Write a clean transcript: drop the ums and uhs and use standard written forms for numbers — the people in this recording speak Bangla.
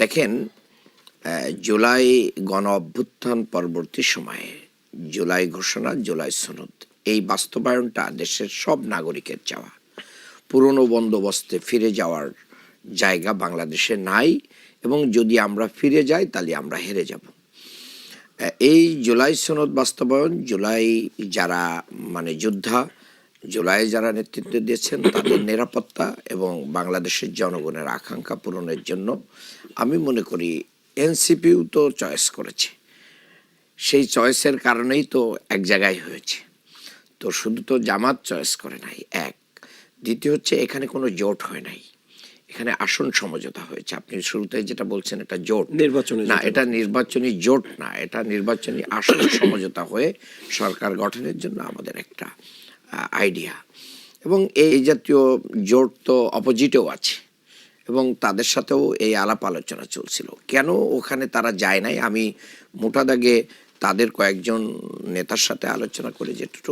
দেখেন, জুলাই গণ অভ্যুত্থান পরবর্তী সময়ে জুলাই ঘোষণা, জুলাই সনদ এই বাস্তবায়নটা দেশের সব নাগরিকের চাওয়া। পুরনো বন্দোবস্তে ফিরে যাওয়ার জায়গা বাংলাদেশে নাই, এবং যদি আমরা ফিরে যাই তাহলে আমরা হেরে যাব। এই জুলাই সনদ বাস্তবায়ন, জুলাই যারা যোদ্ধা, জুলাই যারা নেতৃত্ব দিয়েছেন তাদের নিরাপত্তা এবং বাংলাদেশের জনগণের আকাঙ্ক্ষা পূরণের জন্য আমি মনে করি এনসিপিও তো চয়েস করেছে। সেই চয়েসের কারণেই তো এক জায়গায় হয়েছে। তো শুধু তো জামাত চয়েস করে নাই, এক। দ্বিতীয় হচ্ছে, এখানে কোনো জোট হয় নাই, এখানে আসন সমঝোতা হয়েছে। আপনি শুরুতে যেটা বলছেন এটা জোট, নির্বাচনী না, এটা নির্বাচনী জোট না, এটা নির্বাচনী আসন সমঝোতা হয়ে সরকার গঠনের জন্য আমাদের একটা আইডিয়া। এবং এই জাতীয় জোট তো অপোজিটেও আছে, এবং তাদের সাথেও এই আলাপ আলোচনা চলছিল। কেন ওখানে তারা যায় নাই, আমি মোটা দাগে তাদের কয়েকজন নেতার সাথে আলোচনা করে যেটুকু